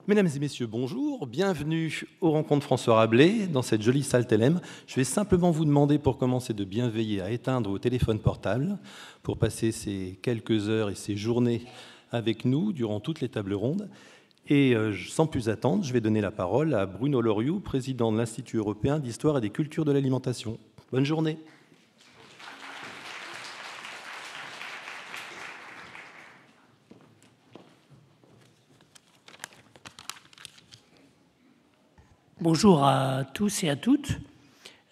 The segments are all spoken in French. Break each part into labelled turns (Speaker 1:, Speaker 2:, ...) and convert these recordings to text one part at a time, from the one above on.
Speaker 1: Mesdames et messieurs, bonjour. Bienvenue aux rencontres François Rabelais dans cette jolie salle Telem. Je vais simplement vous demander pour commencer de bien veiller à éteindre vos téléphones portables pour passer ces quelques heures et ces journées avec nous durant toutes les tables rondes. Et sans plus attendre, je vais donner la parole à Bruno Loriot, président de l'Institut européen d'histoire et des cultures de l'alimentation. Bonne journée.
Speaker 2: Bonjour à tous et à toutes.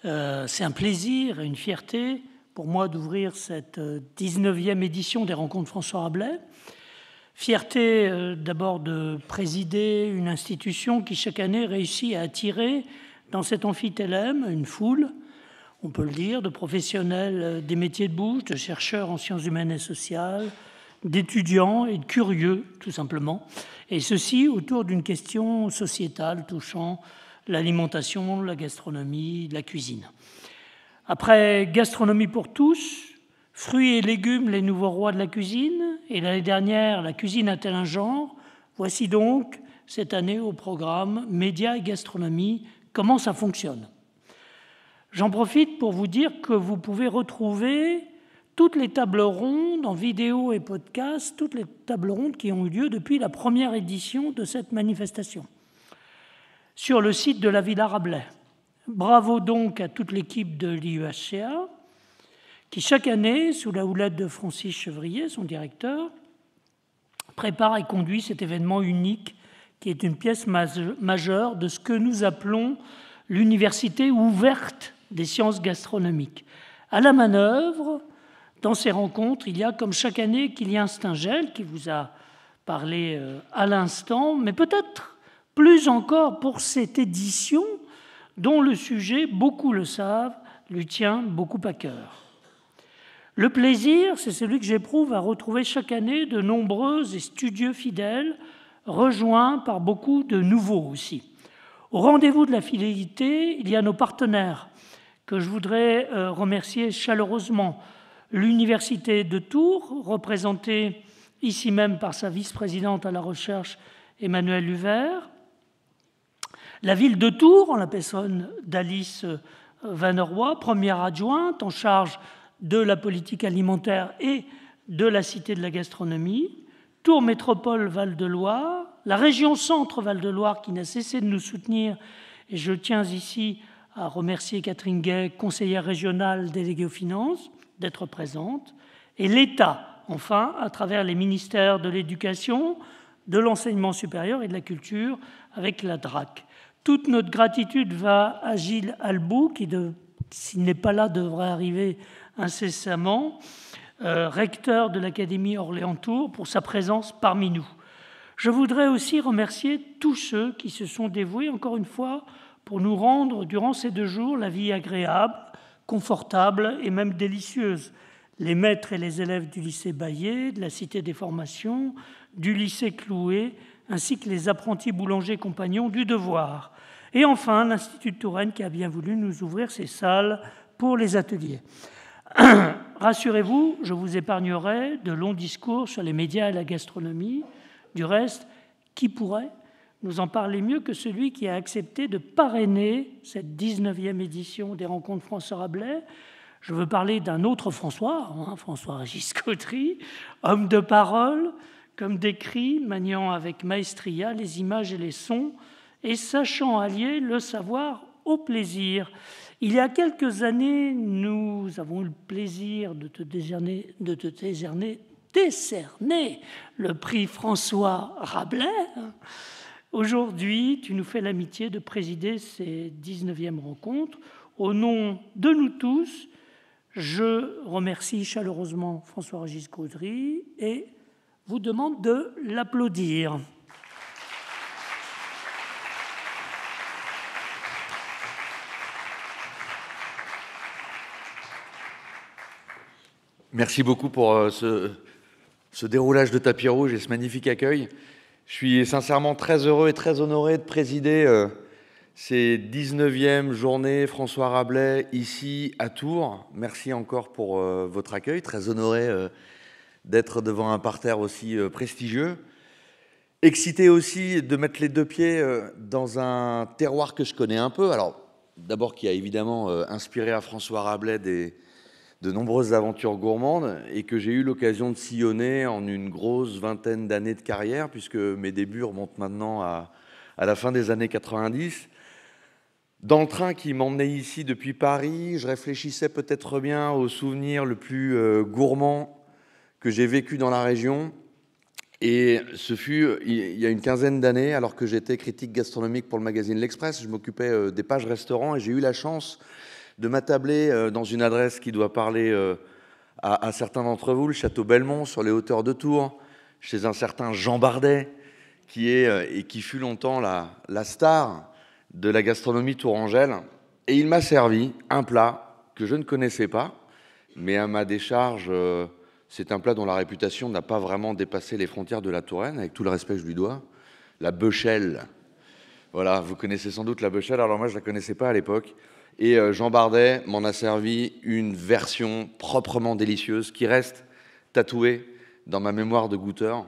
Speaker 2: C'est un plaisir et une fierté pour moi d'ouvrir cette 19e édition des rencontres François Rabelais. Fierté d'abord de présider une institution qui chaque année réussit à attirer dans cet amphitélème une foule, on peut le dire, de professionnels des métiers de bouche, de chercheurs en sciences humaines et sociales, d'étudiants et de curieux tout simplement, et ceci autour d'une question sociétale touchant l'alimentation, la gastronomie, la cuisine. Après Gastronomie pour tous, fruits et légumes, les nouveaux rois de la cuisine, et l'année dernière, la cuisine a-t-elle un genre? Voici donc cette année au programme Médias et gastronomie, comment ça fonctionne. J'en profite pour vous dire que vous pouvez retrouver toutes les tables rondes en vidéo et podcast, toutes les tables rondes qui ont eu lieu depuis la première édition de cette manifestation, sur le site de la Villa Rabelais. Bravo donc à toute l'équipe de l'IUHCA, qui chaque année, sous la houlette de Francis Chevrier, son directeur, prépare et conduit cet événement unique qui est une pièce majeure de ce que nous appelons l'université ouverte des sciences gastronomiques. À la manœuvre, dans ces rencontres, il y a, comme chaque année, Kylian Stingel, qui vous a parlé à l'instant, mais peut-être plus encore pour cette édition dont le sujet, beaucoup le savent, lui tient beaucoup à cœur. Le plaisir, c'est celui que j'éprouve à retrouver chaque année de nombreux et studieux fidèles, rejoints par beaucoup de nouveaux aussi. Au rendez-vous de la fidélité, il y a nos partenaires, que je voudrais remercier chaleureusement. L'Université de Tours, représentée ici même par sa vice-présidente à la recherche, Emmanuelle Huvert, la ville de Tours, en la personne d'Alice Vanneroy, première adjointe en charge de la politique alimentaire et de la Cité de la gastronomie, Tours Métropole Val-de-Loire, la région Centre Val-de-Loire qui n'a cessé de nous soutenir, et je tiens ici à remercier Catherine Gay, conseillère régionale déléguée aux finances, d'être présente, et l'État, enfin, à travers les ministères de l'Éducation, de l'Enseignement supérieur et de la Culture, avec la DRAC. Toute notre gratitude va à Gilles Albou, qui, s'il n'est pas là, devrait arriver incessamment, recteur de l'Académie Orléans-Tours, pour sa présence parmi nous. Je voudrais aussi remercier tous ceux qui se sont dévoués, encore une fois, pour nous rendre, durant ces 2 jours, la vie agréable, confortable et même délicieuse. Les maîtres et les élèves du lycée Baillet, de la Cité des formations, du lycée Clouet, ainsi que les apprentis boulangers compagnons du Devoir. Et enfin, l'Institut de Touraine qui a bien voulu nous ouvrir ses salles pour les ateliers. Rassurez-vous, je vous épargnerai de longs discours sur les médias et la gastronomie. Du reste, qui pourrait nous en parler mieux que celui qui a accepté de parrainer cette 19e édition des rencontres François Rabelais? Je veux parler d'un autre François, François-Régis Caudry, homme de parole, comme décrit, maniant avec maestria les images et les sons, et sachant allier le savoir au plaisir. Il y a quelques années, nous avons eu le plaisir de te décerner le prix François Rabelais. Aujourd'hui, tu nous fais l'amitié de présider ces 19e rencontres. Au nom de nous tous, je remercie chaleureusement François-Régis Caudry et vous demande de l'applaudir.
Speaker 3: Merci beaucoup pour ce déroulage de tapis rouge et ce magnifique accueil. Je suis sincèrement très heureux et très honoré de présider ces 19e journées François Rabelais ici à Tours. Merci encore pour votre accueil, très honoré d'être devant un parterre aussi prestigieux. Excité aussi de mettre les deux pieds dans un terroir que je connais un peu. Alors, d'abord, qui a évidemment inspiré à François Rabelais de nombreuses aventures gourmandes et que j'ai eu l'occasion de sillonner en une grosse vingtaine d'années de carrière, puisque mes débuts remontent maintenant à la fin des années 90. Dans le train qui m'emmenait ici depuis Paris, je réfléchissais peut-être bien au souvenir le plus gourmand que j'ai vécu dans la région. Et ce fut il y a une quinzaine d'années, alors que j'étais critique gastronomique pour le magazine L'Express. Je m'occupais des pages restaurants et j'ai eu la chance de m'attabler dans une adresse qui doit parler à certains d'entre vous, le Château Belmont, sur les hauteurs de Tours, chez un certain Jean Bardet, qui fut longtemps la star de la gastronomie tourangelle. Et il m'a servi un plat que je ne connaissais pas, mais à ma décharge... c'est un plat dont la réputation n'a pas vraiment dépassé les frontières de la Touraine, avec tout le respect que je lui dois. La beuchelle. Voilà, vous connaissez sans doute la beuchelle, alors moi je ne la connaissais pas à l'époque. Et Jean Bardet m'en a servi une version proprement délicieuse qui reste tatouée dans ma mémoire de goûteur.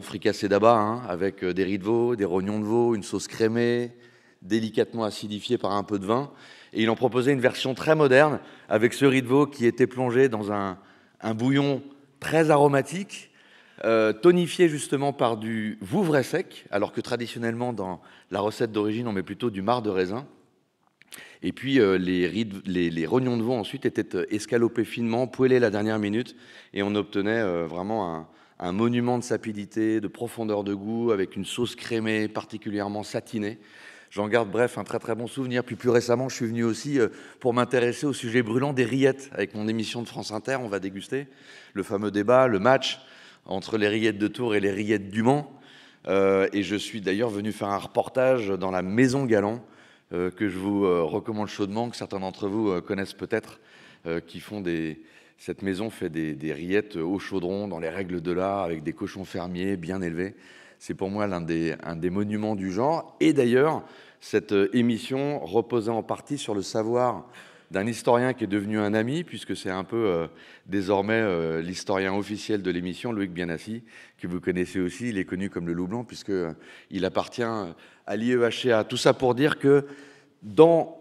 Speaker 3: Fricassé d'abat, hein, avec des riz de veau, des rognons de veau, une sauce crémée, délicatement acidifiée par un peu de vin. Et il en proposait une version très moderne, avec ce riz de veau qui était plongé dans un bouillon très aromatique, tonifié justement par du vouvray sec, alors que traditionnellement dans la recette d'origine on met plutôt du marc de raisin. Et puis les rognons de veau ensuite étaient escalopés finement, poêlés la dernière minute, et on obtenait vraiment un monument de sapidité, de profondeur de goût, avec une sauce crémée particulièrement satinée. J'en garde, bref, un très très bon souvenir. Puis plus récemment, je suis venu aussi pour m'intéresser au sujet brûlant des rillettes. Avec mon émission de France Inter, on va déguster le fameux débat, le match entre les rillettes de Tours et les rillettes du Mans. Et je suis d'ailleurs venu faire un reportage dans la Maison Galland, que je vous recommande chaudement, que certains d'entre vous connaissent peut-être, cette maison fait des rillettes au chaudron, dans les règles de l'art, avec des cochons fermiers bien élevés. C'est pour moi un des monuments du genre. Et d'ailleurs, cette émission reposait en partie sur le savoir d'un historien qui est devenu un ami, puisque c'est un peu désormais l'historien officiel de l'émission, Loïc Bianassi, que vous connaissez aussi. Il est connu comme le Loup Blanc, puisqu'il appartient à l'IEHCA. Tout ça pour dire que dans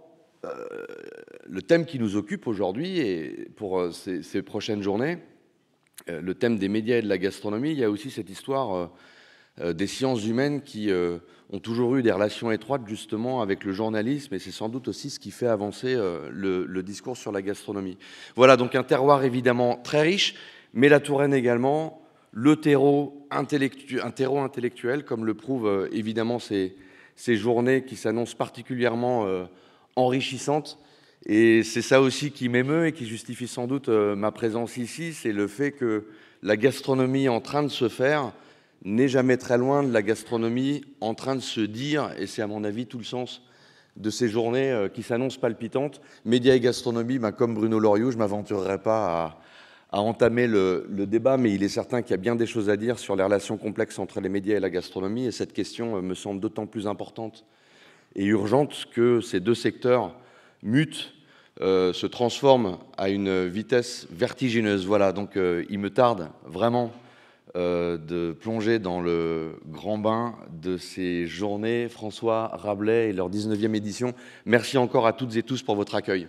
Speaker 3: le thème qui nous occupe aujourd'hui et pour ces prochaines journées, le thème des médias et de la gastronomie, il y a aussi cette histoire... des sciences humaines qui ont toujours eu des relations étroites justement avec le journalisme, et c'est sans doute aussi ce qui fait avancer le discours sur la gastronomie. Voilà, donc un terroir évidemment très riche, mais la Touraine également, un terreau intellectuel, comme le prouvent évidemment ces journées qui s'annoncent particulièrement enrichissantes. Et c'est ça aussi qui m'émeut et qui justifie sans doute ma présence ici, c'est le fait que la gastronomie en train de se faire n'est jamais très loin de la gastronomie en train de se dire, et c'est à mon avis tout le sens de ces journées qui s'annoncent palpitantes. Médias et gastronomie, comme Bruno Loriot, je ne m'aventurerai pas à entamer le débat, mais il est certain qu'il y a bien des choses à dire sur les relations complexes entre les médias et la gastronomie, et cette question me semble d'autant plus importante et urgente que ces deux secteurs mutent, se transforment à une vitesse vertigineuse. Voilà, donc il me tarde vraiment de plonger dans le grand bain de ces journées François Rabelais et leur 19e édition. Merci encore à toutes et tous pour votre accueil.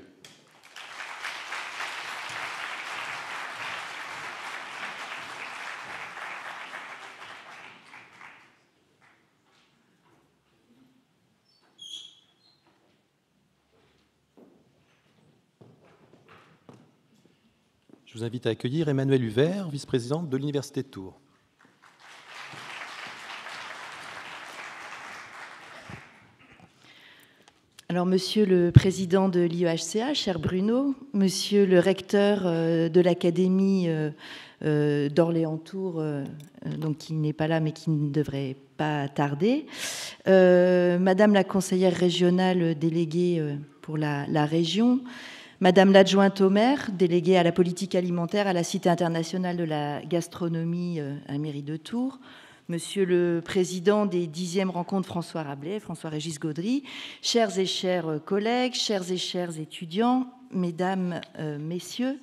Speaker 1: Je vous invite à accueillir Emmanuelle Huvert, vice-présidente de l'Université de Tours.
Speaker 4: Alors, Monsieur le Président de l'IEHCA, cher Bruno, Monsieur le Recteur de l'Académie d'Orléans-Tours, donc qui n'est pas là mais qui ne devrait pas tarder, Madame la conseillère régionale déléguée pour la région, Madame l'adjointe au maire, déléguée à la politique alimentaire à la Cité internationale de la gastronomie à la mairie de Tours, Monsieur le Président des 10e rencontres François Rabelais, François-Régis Gaudry, chers et chers collègues, chers et chers étudiants, Mesdames, Messieurs,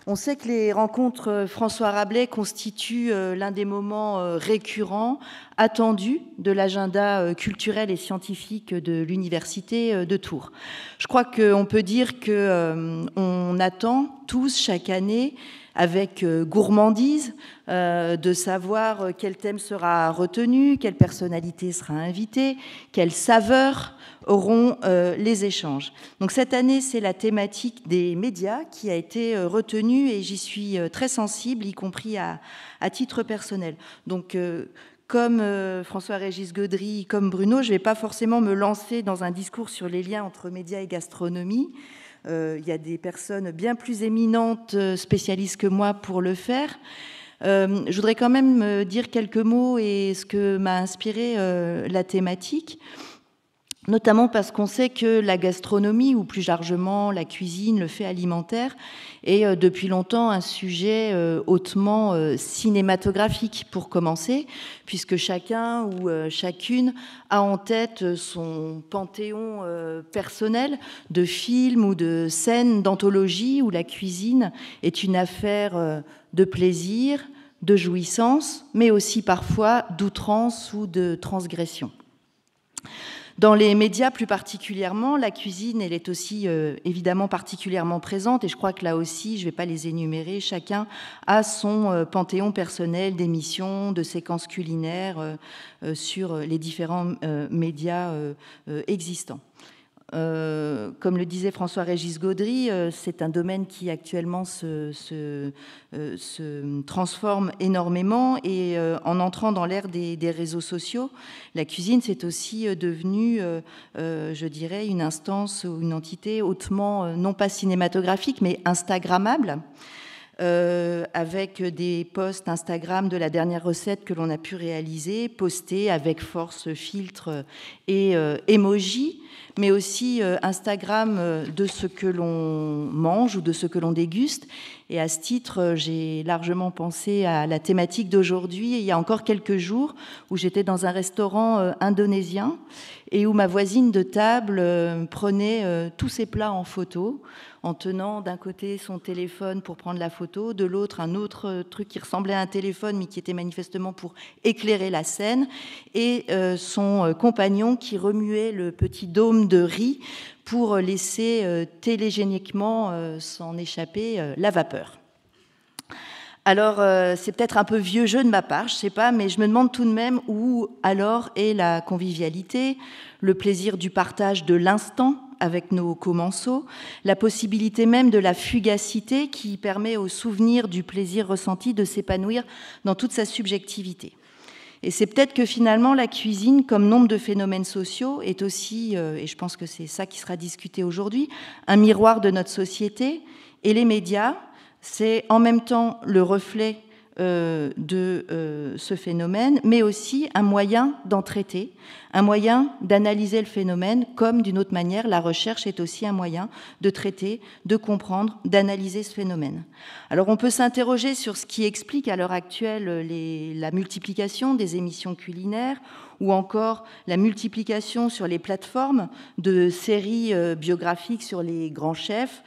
Speaker 4: On sait que les rencontres François Rabelais constituent l'un des moments récurrents, attendus de l'agenda culturel et scientifique de l'Université de Tours. Je crois qu'on peut dire qu'on attend tous chaque année avec gourmandise de savoir quel thème sera retenu, quelle personnalité sera invitée, quelle saveur auront les échanges. Donc cette année, c'est la thématique des médias qui a été retenue et j'y suis très sensible, y compris à titre personnel. Donc comme François-Régis Gaudry, comme Bruno, je ne vais pas forcément me lancer dans un discours sur les liens entre médias et gastronomie. Il y a des personnes bien plus éminentes, spécialistes que moi, pour le faire. Je voudrais quand même dire quelques mots et ce que m'a inspiré la thématique, notamment parce qu'on sait que la gastronomie, ou plus largement la cuisine, le fait alimentaire, est depuis longtemps un sujet hautement cinématographique, pour commencer, puisque chacun ou chacune a en tête son panthéon personnel de films ou de scènes d'anthologie où la cuisine est une affaire de plaisir, de jouissance, mais aussi parfois d'outrance ou de transgression. Dans les médias plus particulièrement, la cuisine, elle est aussi évidemment particulièrement présente et je crois que là aussi, je ne vais pas les énumérer, chacun a son panthéon personnel d'émissions, de séquences culinaires sur les différents médias existants. Comme le disait François-Régis Gaudry, c'est un domaine qui actuellement se transforme énormément et en entrant dans l'ère des réseaux sociaux, la cuisine c'est aussi devenu, je dirais, une instance ou une entité hautement, non pas cinématographique, mais instagrammable. Avec des posts Instagram de la dernière recette que l'on a pu réaliser, postés avec force, filtre et emoji, mais aussi Instagram de ce que l'on mange ou de ce que l'on déguste. Et à ce titre, j'ai largement pensé à la thématique d'aujourd'hui. Il y a encore quelques jours où j'étais dans un restaurant indonésien et où ma voisine de table prenait tous ses plats en photo, en tenant d'un côté son téléphone pour prendre la photo, de l'autre un autre truc qui ressemblait à un téléphone mais qui était manifestement pour éclairer la scène, et son compagnon qui remuait le petit dôme de riz pour laisser télégéniquement s'en échapper la vapeur. Alors, c'est peut-être un peu vieux jeu de ma part, je ne sais pas, mais je me demande tout de même où alors est la convivialité, le plaisir du partage de l'instant avec nos commensaux, la possibilité même de la fugacité qui permet au souvenir du plaisir ressenti de s'épanouir dans toute sa subjectivité. Et c'est peut-être que finalement la cuisine, comme nombre de phénomènes sociaux, est aussi, et je pense que c'est ça qui sera discuté aujourd'hui, un miroir de notre société, et les médias, c'est en même temps le reflet de ce phénomène, mais aussi un moyen d'en traiter, un moyen d'analyser le phénomène, comme d'une autre manière, la recherche est aussi un moyen de traiter, de comprendre, d'analyser ce phénomène. Alors on peut s'interroger sur ce qui explique à l'heure actuelle la multiplication des émissions culinaires, ou encore la multiplication sur les plateformes de séries biographiques sur les grands chefs,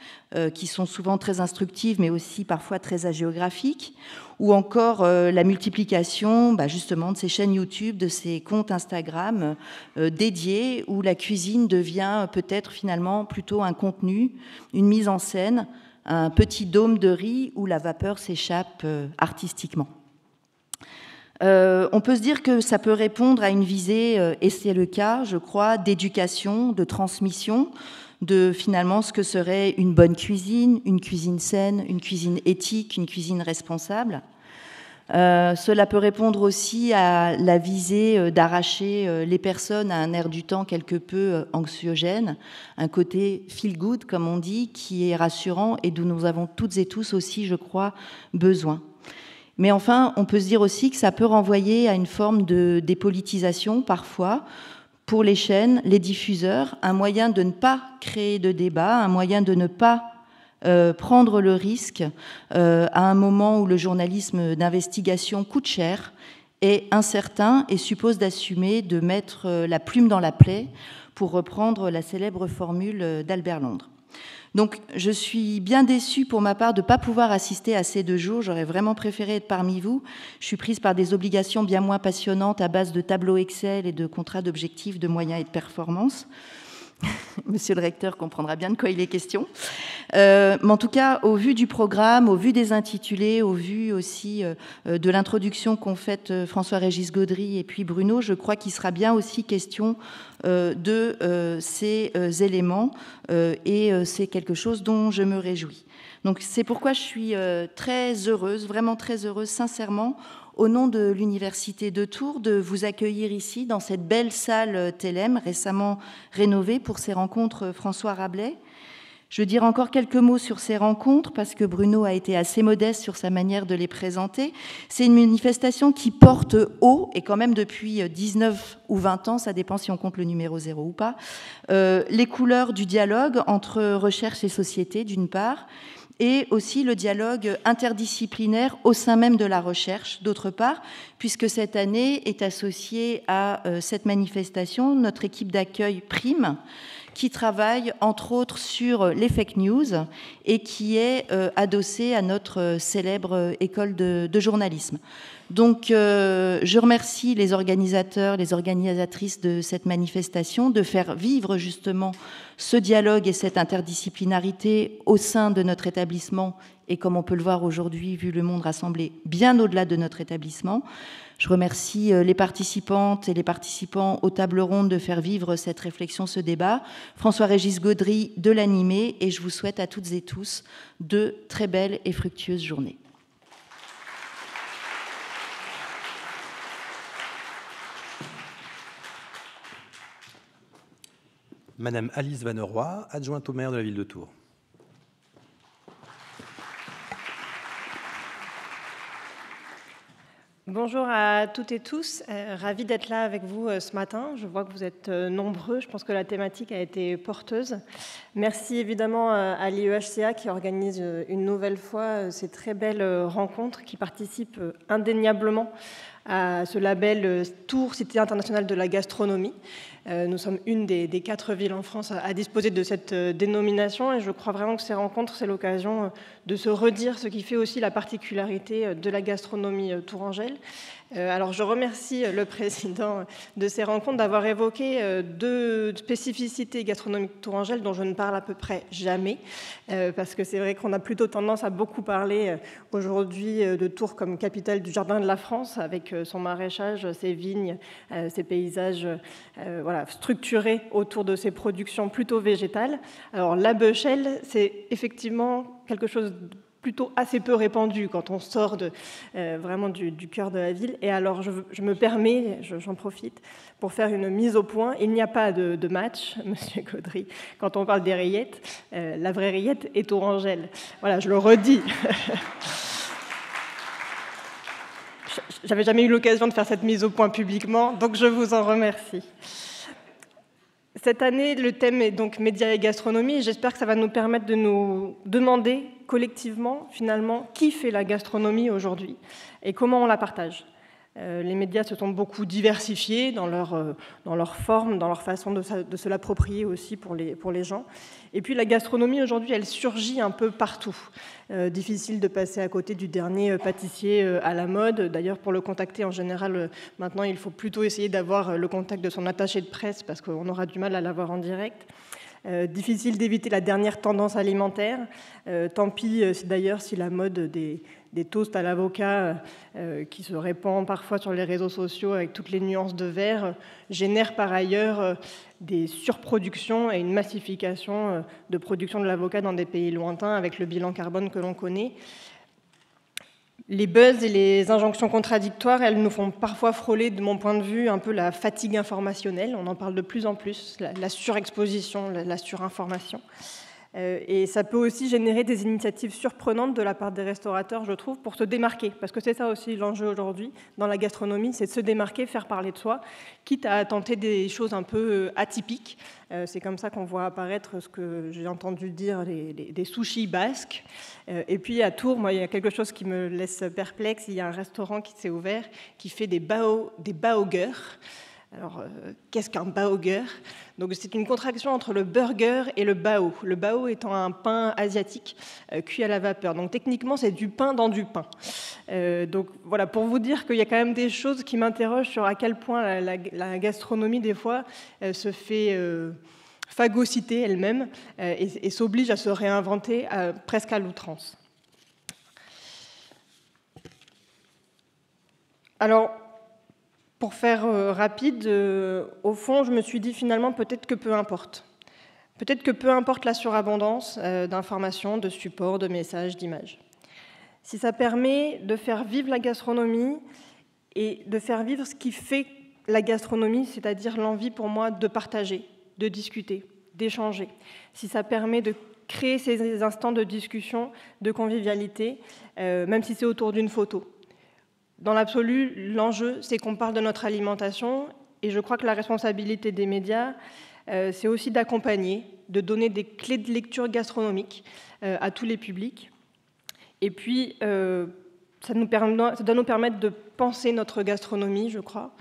Speaker 4: qui sont souvent très instructives, mais aussi parfois très hagiographiques, ou encore la multiplication justement de ces chaînes YouTube, de ces comptes Instagram dédiés, où la cuisine devient peut-être finalement plutôt un contenu, une mise en scène, un petit dôme de riz où la vapeur s'échappe artistiquement. On peut se dire que ça peut répondre à une visée, et c'est le cas, je crois, d'éducation, de transmission, de finalement ce que serait une bonne cuisine, une cuisine saine, une cuisine éthique, une cuisine responsable. Cela peut répondre aussi à la visée d'arracher les personnes à un air du temps quelque peu anxiogène, un côté feel good, comme on dit, qui est rassurant et d'où nous avons toutes et tous aussi, je crois, besoin. Mais enfin, on peut se dire aussi que ça peut renvoyer à une forme de dépolitisation, parfois, pour les chaînes, les diffuseurs, un moyen de ne pas créer de débat, un moyen de ne pas prendre le risque à un moment où le journalisme d'investigation coûte cher, est incertain et suppose d'assumer de mettre la plume dans la plaie, pour reprendre la célèbre formule d'Albert Londres. Donc, je suis bien déçue pour ma part de ne pas pouvoir assister à ces 2 jours. J'aurais vraiment préféré être parmi vous. Je suis prise par des obligations bien moins passionnantes à base de tableaux Excel et de contrats d'objectifs, de moyens et de performance. Monsieur le recteur comprendra bien de quoi il est question. Mais en tout cas, au vu du programme, au vu des intitulés, au vu aussi de l'introduction qu'ont faite François-Régis Gaudry et puis Bruno, je crois qu'il sera bien aussi question de ces éléments et c'est quelque chose dont je me réjouis. Donc c'est pourquoi je suis très heureuse, vraiment très heureuse, sincèrement, au nom de l'Université de Tours, de vous accueillir ici, dans cette belle salle Télème, récemment rénovée pour ces rencontres François Rabelais. Je veux dire encore quelques mots sur ces rencontres, parce que Bruno a été assez modeste sur sa manière de les présenter. C'est une manifestation qui porte haut, et quand même depuis 19 ou 20 ans, ça dépend si on compte le numéro 0 ou pas, les couleurs du dialogue entre recherche et société, d'une part, et aussi le dialogue interdisciplinaire au sein même de la recherche, d'autre part, puisque cette année est associée à cette manifestation notre équipe d'accueil PRIME, qui travaille entre autres sur les fake news et qui est adossée à notre célèbre école de journalisme. Donc je remercie les organisateurs, les organisatrices de cette manifestation de faire vivre justement ce dialogue et cette interdisciplinarité au sein de notre établissement et comme on peut le voir aujourd'hui, vu le monde rassemblé bien au-delà de notre établissement. Je remercie les participantes et les participants aux tables rondes de faire vivre cette réflexion, ce débat. François-Régis Gaudry de l'animer et je vous souhaite à toutes et tous de très belles et fructueuses journées.
Speaker 1: Madame Alice Vanneroy, adjointe au maire de la ville de Tours.
Speaker 5: Bonjour à toutes et tous, ravie d'être là avec vous ce matin. Je vois que vous êtes nombreux, je pense que la thématique a été porteuse. Merci évidemment à l'IEHCA qui organise une nouvelle fois ces très belles rencontres qui participent indéniablement à ce label Tours, Cité internationale de la gastronomie. Nous sommes une des 4 villes en France à disposer de cette dénomination et je crois vraiment que ces rencontres, c'est l'occasion de se redire ce qui fait aussi la particularité de la gastronomie tourangelle. Alors je remercie le président de ces rencontres d'avoir évoqué 2 spécificités gastronomiques tourangelles dont je ne parle à peu près jamais, parce que c'est vrai qu'on a plutôt tendance à beaucoup parler aujourd'hui de Tours comme capitale du jardin de la France, avec son maraîchage, ses vignes, ses paysages voilà, structurés autour de ses productions plutôt végétales. Alors la beuchelle, c'est effectivement quelque chose de plutôt assez peu répandu quand on sort vraiment du cœur de la ville. Et alors, je me permets, j'en profite, pour faire une mise au point. Il n'y a pas de match, Monsieur Gaudry, quand on parle des rillettes. La vraie rillette est tourangelle. Voilà, je le redis. J'avais jamais eu l'occasion de faire cette mise au point publiquement, donc je vous en remercie. Cette année, le thème est donc médias et gastronomie, et j'espère que ça va nous permettre de nous demander collectivement, finalement, qui fait la gastronomie aujourd'hui et comment on la partage. Les médias se sont beaucoup diversifiés dans leur forme, dans leur façon de se l'approprier aussi pour les gens. Et puis la gastronomie aujourd'hui, elle surgit un peu partout. Difficile de passer à côté du dernier pâtissier à la mode. D'ailleurs, pour le contacter, en général, maintenant, il faut plutôt essayer d'avoir le contact de son attaché de presse parce qu'on aura du mal à l'avoir en direct. Difficile d'éviter la dernière tendance alimentaire. Tant pis d'ailleurs si la mode des toasts à l'avocat qui se répand parfois sur les réseaux sociaux avec toutes les nuances de vert génère par ailleurs des surproductions et une massification de production de l'avocat dans des pays lointains avec le bilan carbone que l'on connaît. Les buzz et les injonctions contradictoires, elles nous font parfois frôler, de mon point de vue, un peu la fatigue informationnelle. On en parle de plus en plus, la surexposition, la surinformation. Et ça peut aussi générer des initiatives surprenantes de la part des restaurateurs, je trouve, pour se démarquer. Parce que c'est ça aussi l'enjeu aujourd'hui dans la gastronomie, c'est de se démarquer, faire parler de soi, quitte à tenter des choses un peu atypiques. C'est comme ça qu'on voit apparaître ce que j'ai entendu dire, des sushis basques. Et puis à Tours, moi, il y a quelque chose qui me laisse perplexe. Il y a un restaurant qui s'est ouvert, qui fait des baogers. Alors, qu'est-ce qu'un baoger? Donc, c'est une contraction entre le burger et le bao. Le bao étant un pain asiatique cuit à la vapeur. Donc, techniquement, c'est du pain dans du pain. Donc, voilà, pour vous dire qu'il y a quand même des choses qui m'interrogent sur à quel point la gastronomie, des fois, se fait phagocyter elle-même et s'oblige à se réinventer presque à l'outrance. Alors, pour faire rapide, au fond, je me suis dit finalement peut-être que peu importe. Peut-être que peu importe la surabondance d'informations, de supports, de messages, d'images. Si ça permet de faire vivre la gastronomie et de faire vivre ce qui fait la gastronomie, c'est-à-dire l'envie pour moi de partager, de discuter, d'échanger. Si ça permet de créer ces instants de discussion, de convivialité, même si c'est autour d'une photo. Dans l'absolu, l'enjeu, c'est qu'on parle de notre alimentation, et je crois que la responsabilité des médias, c'est aussi d'accompagner, de donner des clés de lecture gastronomique à tous les publics. Et puis, ça doit nous permettre de penser notre gastronomie, je crois,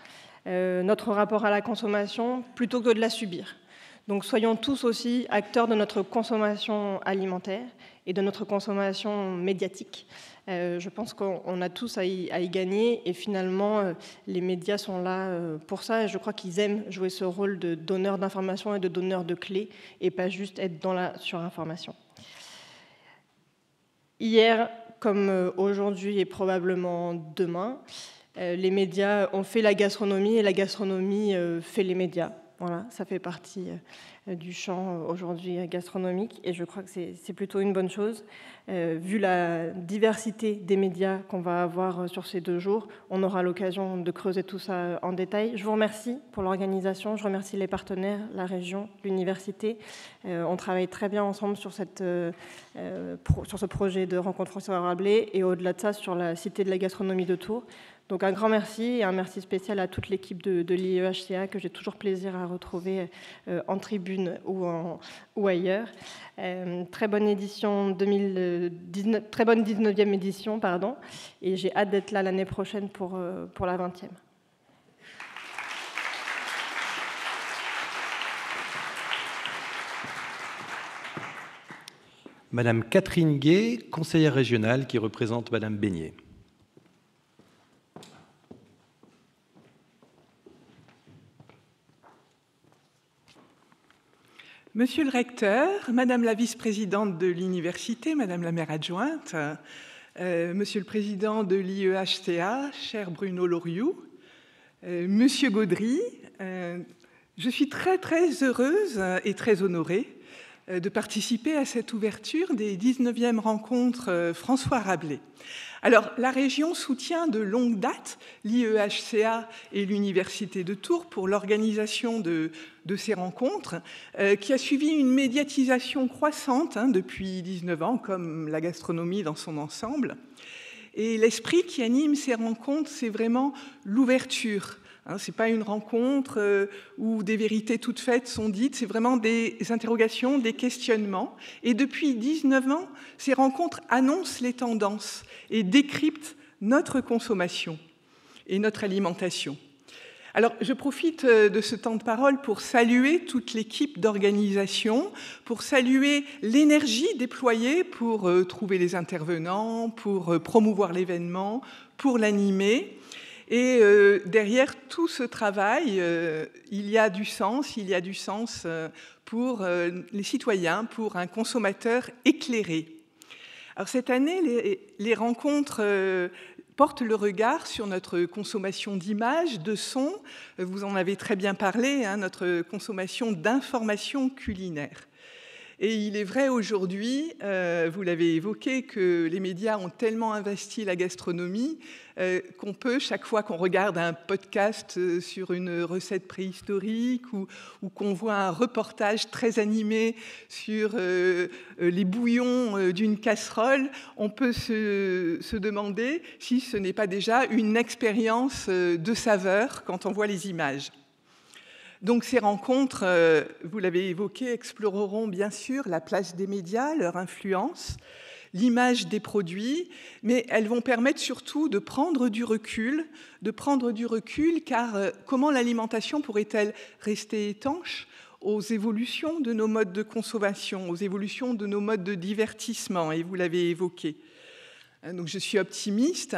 Speaker 5: notre rapport à la consommation, plutôt que de la subir. Donc, soyons tous aussi acteurs de notre consommation alimentaire et de notre consommation médiatique. Je pense qu'on a tous à y gagner et finalement, les médias sont là pour ça et je crois qu'ils aiment jouer ce rôle de donneur d'informations et de donneur de clés et pas juste être dans la surinformation. Hier, comme aujourd'hui et probablement demain, les médias ont fait la gastronomie et la gastronomie fait les médias. Voilà, ça fait partie du champ aujourd'hui gastronomique et je crois que c'est plutôt une bonne chose. Vu la diversité des médias qu'on va avoir sur ces 2 jours, on aura l'occasion de creuser tout ça en détail. Je vous remercie pour l'organisation, je remercie les partenaires, la région, l'université. On travaille très bien ensemble sur ce projet de rencontre François Rabelais et au-delà de ça sur la Cité de la gastronomie de Tours. Donc un grand merci et un merci spécial à toute l'équipe de l'IEHCA que j'ai toujours plaisir à retrouver en tribune ou ailleurs. Très bonne édition 2019, très bonne 19e édition, pardon, et j'ai hâte d'être là l'année prochaine pour la 20e.
Speaker 1: Madame Catherine Gay, conseillère régionale qui représente Madame Beignet.
Speaker 6: Monsieur le recteur, Madame la vice-présidente de l'université, Madame la maire adjointe, Monsieur le président de l'IEHCA, cher Bruno Loriou, Monsieur Gaudry, je suis très heureuse et très honorée de participer à cette ouverture des 19e rencontres François Rabelais. Alors, la région soutient de longue date l'IEHCA et l'Université de Tours pour l'organisation de ces rencontres, qui a suivi une médiatisation croissante depuis 19 ans, comme la gastronomie dans son ensemble. Et l'esprit qui anime ces rencontres, c'est vraiment l'ouverture. Ce n'est pas une rencontre où des vérités toutes faites sont dites, c'est vraiment des interrogations, des questionnements. Et depuis 19 ans, ces rencontres annoncent les tendances et décryptent notre consommation et notre alimentation. Alors, je profite de ce temps de parole pour saluer toute l'équipe d'organisation, pour saluer l'énergie déployée pour trouver les intervenants, pour promouvoir l'événement, pour l'animer. Et derrière tout ce travail, il y a du sens pour les citoyens, pour un consommateur éclairé. Alors cette année, les rencontres portent le regard sur notre consommation d'images, de sons. Vous en avez très bien parlé, notre consommation d'informations culinaires. Et il est vrai aujourd'hui, vous l'avez évoqué, que les médias ont tellement investi la gastronomie qu'on peut, chaque fois qu'on regarde un podcast sur une recette préhistorique ou qu'on voit un reportage très animé sur les bouillons d'une casserole, on peut se demander si ce n'est pas déjà une expérience de saveur quand on voit les images. Donc ces rencontres, vous l'avez évoqué, exploreront bien sûr la place des médias, leur influence, l'image des produits, mais elles vont permettre surtout de prendre du recul, car comment l'alimentation pourrait-elle rester étanche aux évolutions de nos modes de consommation, aux évolutions de nos modes de divertissement, et vous l'avez évoqué. Donc je suis optimiste.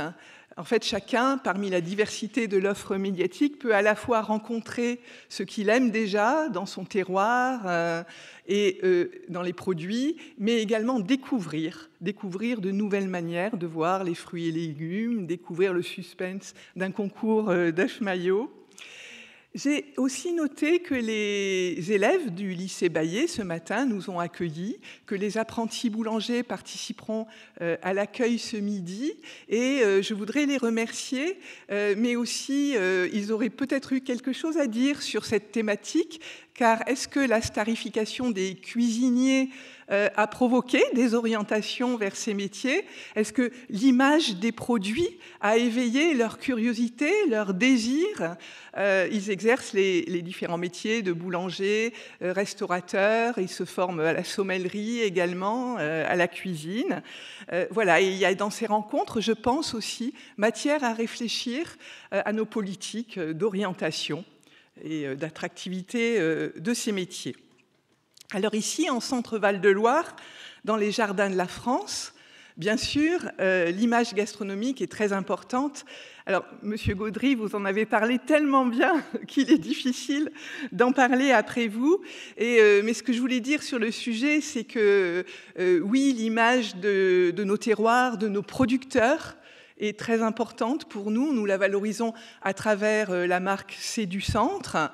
Speaker 6: En fait, chacun, parmi la diversité de l'offre médiatique, peut à la fois rencontrer ce qu'il aime déjà dans son terroir et dans les produits, mais également découvrir de nouvelles manières de voir les fruits et légumes, découvrir le suspense d'un concours d'œufs maillots. J'ai aussi noté que les élèves du lycée Bayet, ce matin, nous ont accueillis, que les apprentis boulangers participeront à l'accueil ce midi, et je voudrais les remercier, mais aussi, ils auraient peut-être eu quelque chose à dire sur cette thématique, car est-ce que la starification des cuisiniers a provoqué des orientations vers ces métiers? Est-ce que l'image des produits a éveillé leur curiosité, leur désir? Ils exercent les différents métiers de boulanger, restaurateur, ils se forment à la sommellerie également, à la cuisine. Voilà, et il y a dans ces rencontres, je pense aussi, matière à réfléchir à nos politiques d'orientation et d'attractivité de ces métiers. Alors ici, en Centre-Val de Loire, dans les jardins de la France, bien sûr, l'image gastronomique est très importante. Alors, Monsieur Gaudry, vous en avez parlé tellement bien qu'il est difficile d'en parler après vous. Mais ce que je voulais dire sur le sujet, c'est que oui, l'image de nos terroirs, de nos producteurs, est très importante pour nous. Nous la valorisons à travers la marque C'est du Centre.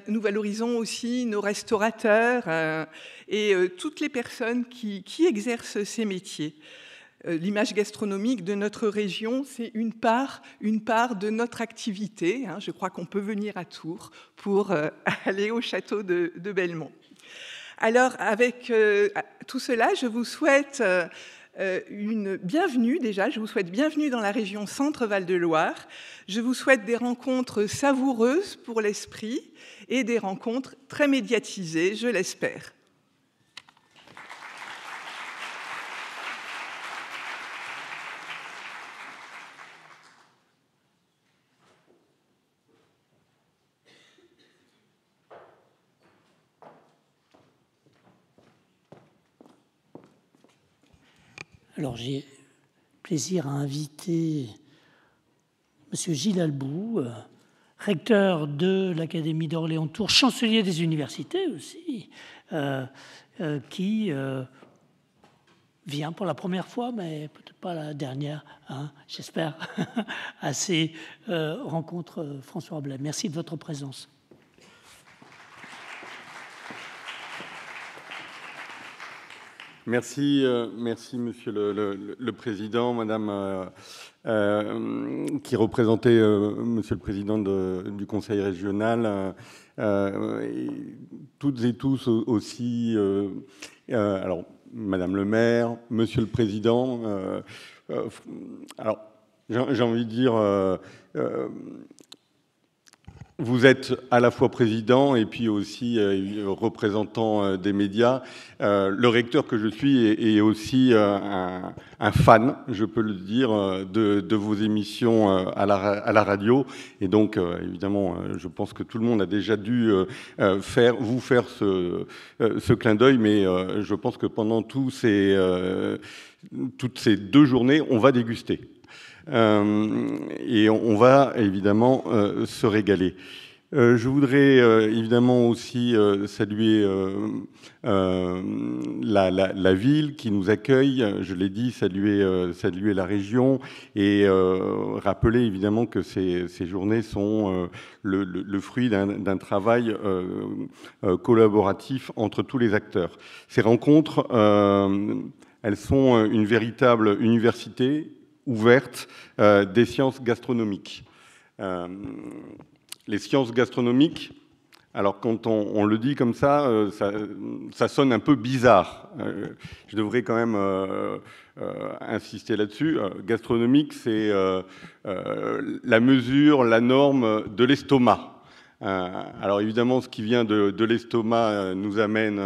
Speaker 6: Nous valorisons aussi nos restaurateurs et toutes les personnes qui exercent ces métiers. L'image gastronomique de notre région, c'est une part de notre activité. Je crois qu'on peut venir à Tours pour aller au château de Belmont. Alors, avec tout cela, je vous souhaite une bienvenue déjà. Je vous souhaite bienvenue dans la région Centre-Val de Loire. Je vous souhaite des rencontres savoureuses pour l'esprit et des rencontres très médiatisées, je l'espère.
Speaker 2: Alors, j'ai plaisir à inviter M. Gilles Albou, recteur de l'Académie d'Orléans-Tours, chancelier des universités aussi, qui vient pour la première fois, mais peut-être pas la dernière, j'espère, à ces rencontres François Rabelais. Merci de votre présence.
Speaker 7: Merci, Monsieur le Président, Madame qui représentait Monsieur le Président du Conseil régional, et toutes et tous aussi, alors Madame le maire, Monsieur le Président. Alors, j'ai envie de dire, vous êtes à la fois président et puis aussi représentant des médias. Le recteur que je suis est aussi un fan, je peux le dire, de vos émissions à la radio. Et donc, évidemment, je pense que tout le monde a déjà dû vous faire ce clin d'œil, mais je pense que pendant toutes ces 2 journées, on va déguster. Et on va évidemment se régaler. Je voudrais évidemment aussi saluer la ville qui nous accueille, je l'ai dit, saluer la région et rappeler évidemment que ces journées sont le fruit d'un travail collaboratif entre tous les acteurs. Ces rencontres, elles sont une véritable université ouverte des sciences gastronomiques. Les sciences gastronomiques, alors quand on le dit comme ça, ça sonne un peu bizarre. Je devrais quand même insister là-dessus. Gastronomique, c'est la mesure, la norme de l'estomac. Alors évidemment, ce qui vient de l'estomac nous amène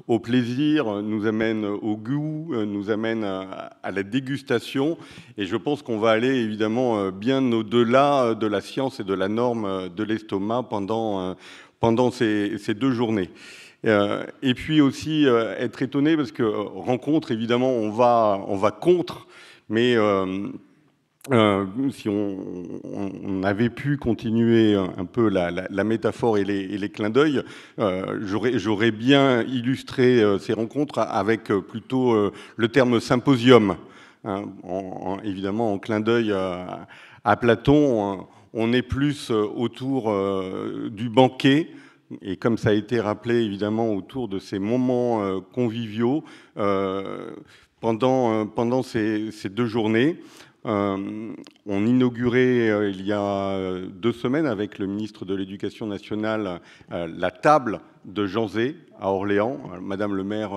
Speaker 7: au plaisir, nous amène au goût, nous amène à la dégustation. Et je pense qu'on va aller évidemment bien au-delà de la science et de la norme de l'estomac pendant ces 2 journées. Et puis aussi être étonné parce que rencontre, évidemment, on va contre, mais si on avait pu continuer un peu la métaphore et les clins d'œil, j'aurais bien illustré ces rencontres avec plutôt le terme symposium. Hein, évidemment, en clin d'œil à Platon, on est plus autour du banquet, et comme ça a été rappelé, évidemment, autour de ces moments conviviaux pendant ces 2 journées. On inaugurait il y a 2 semaines avec le ministre de l'Éducation nationale la table de Jean Zay à Orléans. Madame le maire,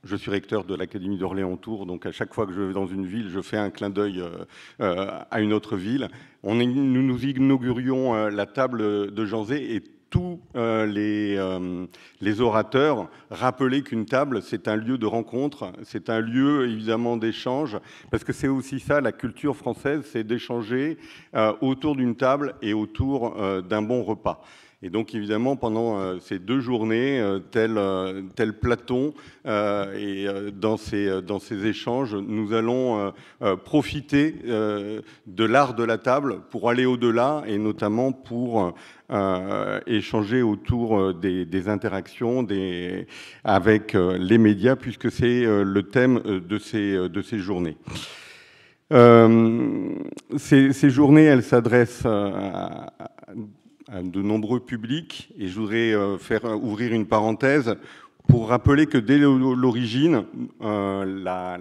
Speaker 7: je suis recteur de l'Académie d'Orléans-Tours, donc à chaque fois que je vais dans une ville, je fais un clin d'œil à une autre ville. Nous inaugurions la table de Jean Zay et tous les orateurs rappelaient qu'une table, c'est un lieu de rencontre, c'est un lieu évidemment d'échange, parce que c'est aussi ça, la culture française, c'est d'échanger autour d'une table et autour d'un bon repas. Et donc évidemment, pendant ces 2 journées, tel Platon, et dans ces échanges, nous allons profiter de l'art de la table pour aller au-delà, et notamment pour échanger autour des interactions avec les médias, puisque c'est le thème de ces journées. Ces journées, elles s'adressent à de nombreux publics, et je voudrais faire ouvrir une parenthèse pour rappeler que dès l'origine, la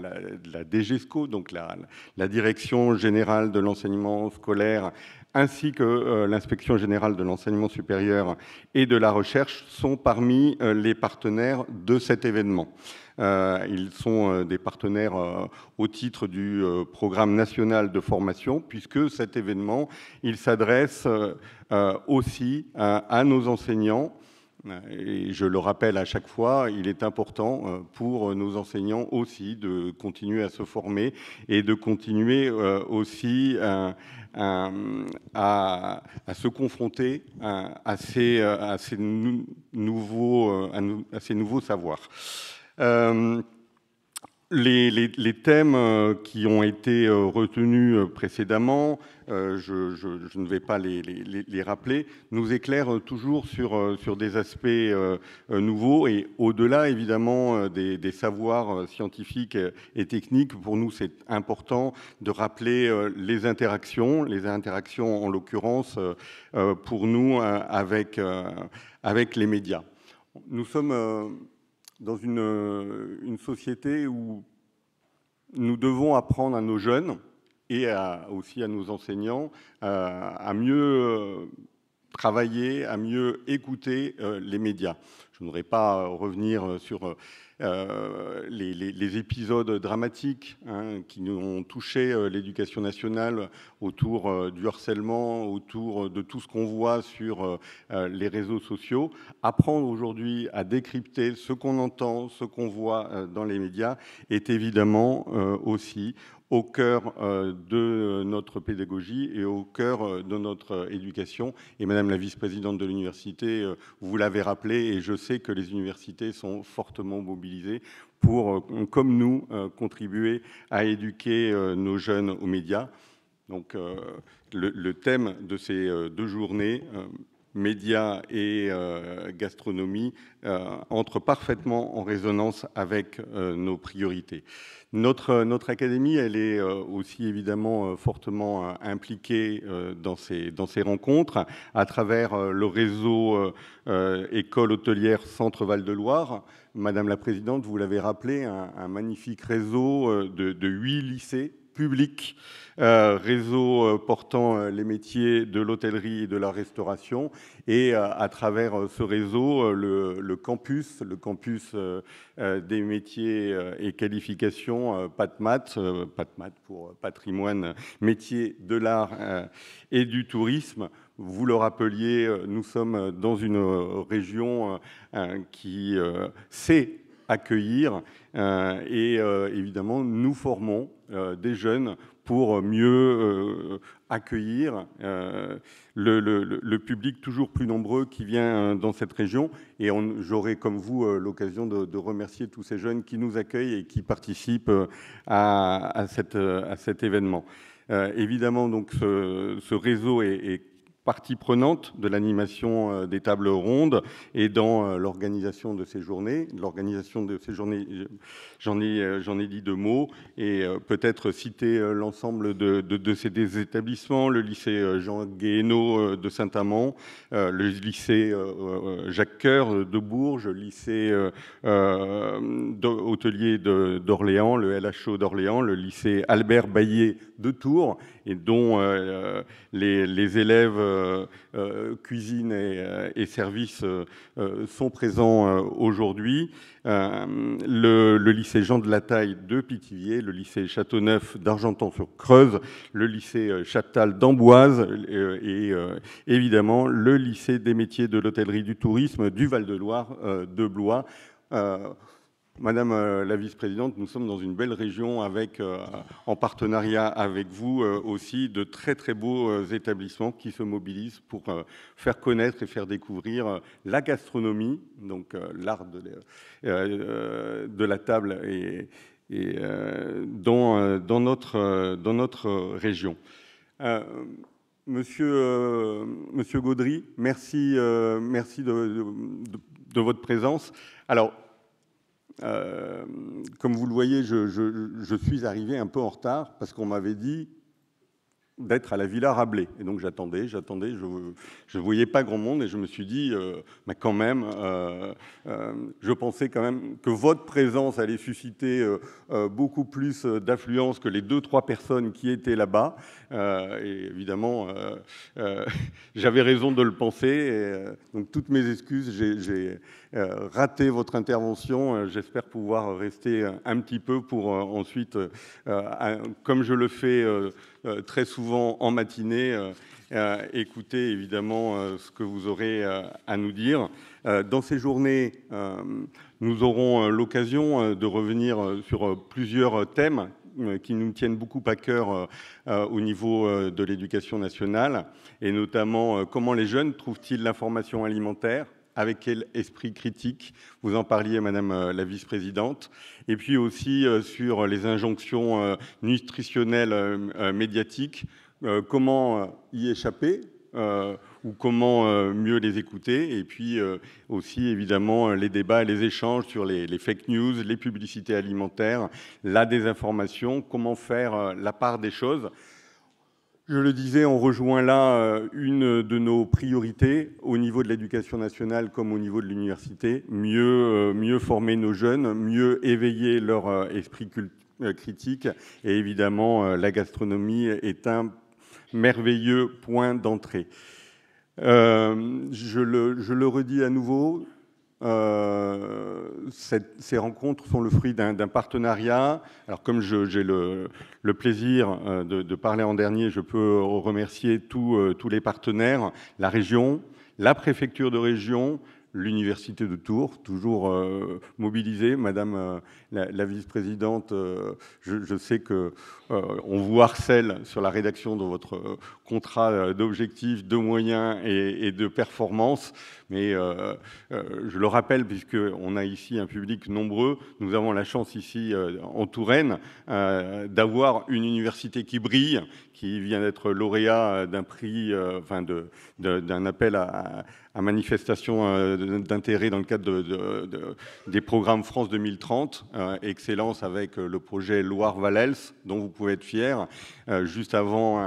Speaker 7: DGESCO, donc la Direction générale de l'enseignement scolaire, ainsi que l'Inspection générale de l'enseignement supérieur et de la recherche sont parmi les partenaires de cet événement. Ils sont des partenaires au titre du programme national de formation, puisque cet événement, il s'adresse aussi à nos enseignants. Et je le rappelle à chaque fois, il est important pour nos enseignants aussi de continuer à se former et de continuer aussi à se confronter à ces nouveaux savoirs. Les thèmes qui ont été retenus précédemment, je ne vais pas les rappeler, nous éclairent toujours sur des aspects nouveaux, et au-delà évidemment des savoirs scientifiques et techniques. Pour nous, c'est important de rappeler les interactions en l'occurrence pour nous avec les médias. Nous sommes dans une société où nous devons apprendre à nos jeunes et aussi à nos enseignants à mieux travailler, à mieux écouter les médias. Je ne voudrais pas revenir sur les épisodes dramatiques qui nous ont touché l'éducation nationale autour du harcèlement, autour de tout ce qu'on voit sur les réseaux sociaux. Apprendre aujourd'hui à décrypter ce qu'on entend, ce qu'on voit dans les médias est évidemment aussi au cœur de notre pédagogie et au cœur de notre éducation. Et Madame la vice-présidente de l'université, vous l'avez rappelé, et je sais que les universités sont fortement mobilisées pour, comme nous, contribuer à éduquer nos jeunes aux médias. Donc le thème de ces 2 journées, médias et gastronomie, entre parfaitement en résonance avec nos priorités. Notre académie, elle est aussi évidemment fortement impliquée dans ces rencontres à travers le réseau École hôtelière Centre Val-de-Loire. Madame la Présidente, vous l'avez rappelé, un magnifique réseau de 8 lycées publics, réseau portant les métiers de l'hôtellerie et de la restauration, et à travers ce réseau, le campus des métiers et qualifications PATMAT pour patrimoine, métiers de l'art et du tourisme, vous le rappeliez, nous sommes dans une région qui sait accueillir et évidemment nous formons des jeunes pour mieux accueillir le public toujours plus nombreux qui vient dans cette région. Et j'aurai comme vous l'occasion de remercier tous ces jeunes qui nous accueillent et qui participent à cet événement. Évidemment, donc, ce réseau est partie prenante de l'animation des tables rondes et dans l'organisation de ces journées. L'organisation de ces journées, j'en ai dit 2 mots, et peut-être citer l'ensemble de ces des établissements, le lycée Jean Guéhenno de Saint-Amand, le lycée Jacques Coeur de Bourges, le lycée hôtelier d'Orléans, le LHO d'Orléans, le lycée Albert Baillet de Tours, et dont les élèves cuisine et services sont présents aujourd'hui. Le lycée Jean de la Taille de Pithiviers, le lycée Châteauneuf d'Argentan-sur-Creuse, le lycée Chaptal d'Amboise et évidemment le lycée des métiers de l'hôtellerie du tourisme du Val-de-Loire de Blois. Madame la vice-présidente, nous sommes dans une belle région avec, en partenariat avec vous aussi, de très très beaux établissements qui se mobilisent pour faire connaître et faire découvrir la gastronomie, donc l'art de la table dans notre région. Monsieur Gaudry, merci de votre présence. Alors, comme vous le voyez, je suis arrivé un peu en retard parce qu'on m'avait dit d'être à la Villa Rabelais. Et donc j'attendais, je ne voyais pas grand monde et je me suis dit, mais quand même, je pensais quand même que votre présence allait susciter beaucoup plus d'affluence que les 2-3 personnes qui étaient là-bas. Et évidemment, j'avais raison de le penser. Et, donc toutes mes excuses, j'ai raté votre intervention. J'espère pouvoir rester un petit peu pour ensuite, comme je le fais très souvent en matinée, écouter évidemment ce que vous aurez à nous dire. Dans ces journées, nous aurons l'occasion de revenir sur plusieurs thèmes qui nous tiennent beaucoup à cœur au niveau de l'éducation nationale, et notamment comment les jeunes trouvent-ils l'information alimentaire, avec quel esprit critique, vous en parliez, Madame la vice-présidente, et puis aussi sur les injonctions nutritionnelles médiatiques, comment y échapper ou comment mieux les écouter, et puis aussi évidemment les débats et les échanges sur les fake news, les publicités alimentaires, la désinformation, comment faire la part des choses. Je le disais, on rejoint là une de nos priorités au niveau de l'éducation nationale comme au niveau de l'université, mieux former nos jeunes, mieux éveiller leur esprit critique, et évidemment la gastronomie est un merveilleux point d'entrée. Je le redis à nouveau, ces rencontres sont le fruit d'un partenariat. Alors comme j'ai le plaisir de parler en dernier, je peux remercier tous les partenaires, la région, la préfecture de région, l'université de Tours, toujours mobilisée. Madame la vice-présidente, je sais que on vous harcèle sur la rédaction de votre contrat d'objectifs, de moyens et de performance, mais je le rappelle, puisqu'on a ici un public nombreux, nous avons la chance ici en Touraine d'avoir une université qui brille, qui vient d'être lauréat d'un prix, d'un appel à manifestation d'intérêt dans le cadre des programmes France 2030, Excellence avec le projet Loire-Valels, dont vous pouvez être fiers, juste avant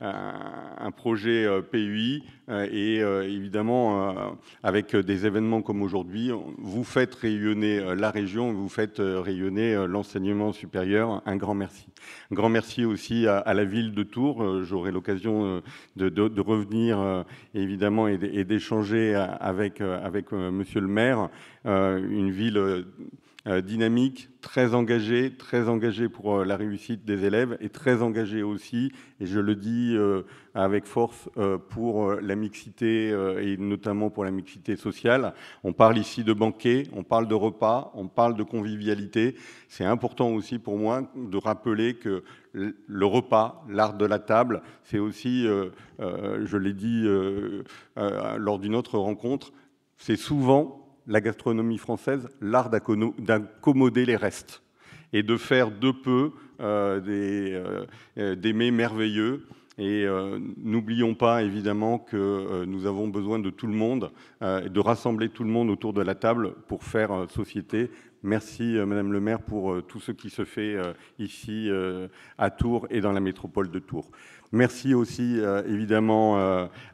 Speaker 7: un projet PUI, et évidemment avec des événements comme aujourd'hui, vous faites rayonner la région, vous faites rayonner l'enseignement supérieur. Un grand merci. Un grand merci aussi à la ville de Tours. J'aurai l'occasion de revenir évidemment et d'échanger avec avec Monsieur le maire, une ville dynamique, très engagée pour la réussite des élèves et très engagée aussi, et je le dis avec force, pour la mixité et notamment pour la mixité sociale. On parle ici de banquets, on parle de repas, on parle de convivialité. C'est important aussi pour moi de rappeler que le repas, l'art de la table, c'est aussi, je l'ai dit lors d'une autre rencontre, c'est souvent la gastronomie française, l'art d'accommoder les restes et de faire de peu des mets merveilleux. Et n'oublions pas évidemment que nous avons besoin de tout le monde, de rassembler tout le monde autour de la table pour faire société. Merci Madame le maire pour tout ce qui se fait ici à Tours et dans la métropole de Tours. Merci aussi évidemment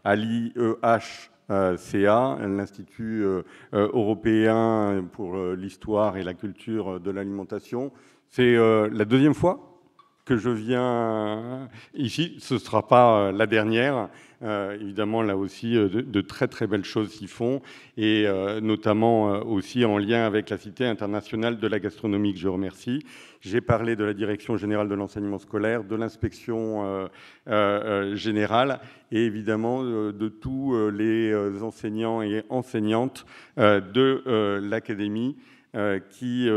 Speaker 7: à l'IEH CA, l'Institut européen pour l'histoire et la culture de l'alimentation. C'est la deuxième fois que je viens ici. Ce ne sera pas la dernière. Évidemment, là aussi, de très très belles choses s'y font, et notamment aussi en lien avec la Cité internationale de la gastronomie, que je remercie. J'ai parlé de la Direction générale de l'enseignement scolaire, de l'inspection générale, et évidemment de tous les enseignants et enseignantes de l'académie qui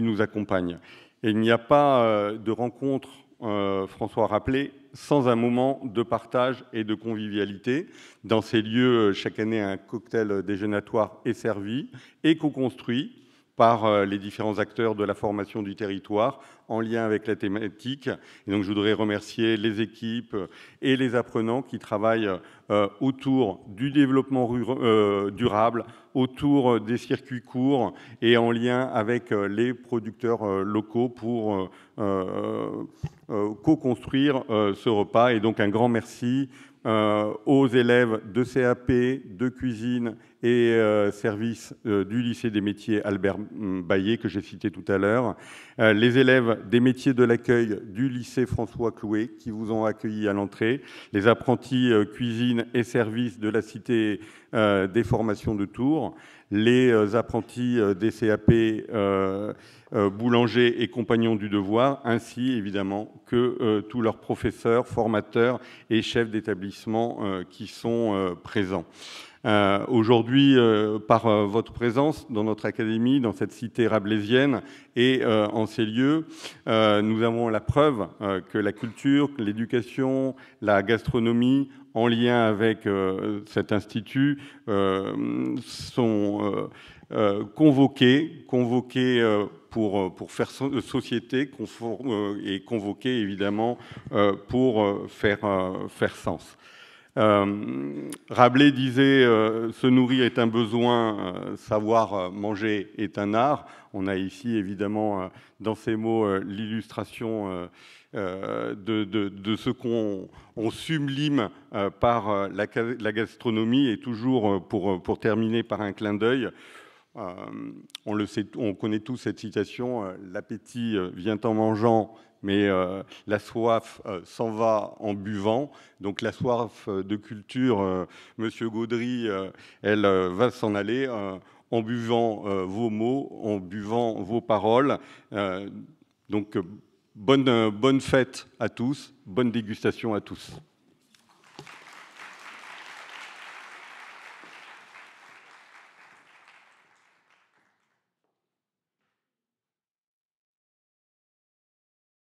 Speaker 7: nous accompagnent. Et il n'y a pas de rencontre, François a rappelé, sans un moment de partage et de convivialité. Dans ces lieux, chaque année, un cocktail déjeunatoire est servi et co-construit par les différents acteurs de la formation du territoire en lien avec la thématique. Et donc, je voudrais remercier les équipes et les apprenants qui travaillent autour du développement durable, autour des circuits courts et en lien avec les producteurs locaux pour co-construire ce repas. Et donc, un grand merci aux élèves de CAP, de cuisine et services du lycée des métiers Albert Baillet, que j'ai cité tout à l'heure, les élèves des métiers de l'accueil du lycée François Clouet, qui vous ont accueilli à l'entrée, les apprentis cuisine et services de la cité des formations de Tours, les apprentis des CAP boulangers et compagnons du devoir, ainsi évidemment que tous leurs professeurs, formateurs et chefs d'établissement qui sont présents. Aujourd'hui, par votre présence dans notre académie, dans cette cité rabelaisienne et en ces lieux, nous avons la preuve que la culture, l'éducation, la gastronomie, en lien avec cet institut, sont convoqués pour faire société et convoqués évidemment pour faire sens. Rabelais disait se nourrir est un besoin, savoir manger est un art. On a ici évidemment dans ces mots l'illustration de ce qu'on sublime par la gastronomie, et toujours pour terminer par un clin d'œil. On le sait, on connaît tous cette citation, l'appétit vient en mangeant, mais la soif s'en va en buvant. Donc la soif de culture, Monsieur Gaudry, elle va s'en aller en buvant vos mots, en buvant vos paroles. Donc bonne fête à tous, bonne dégustation à tous.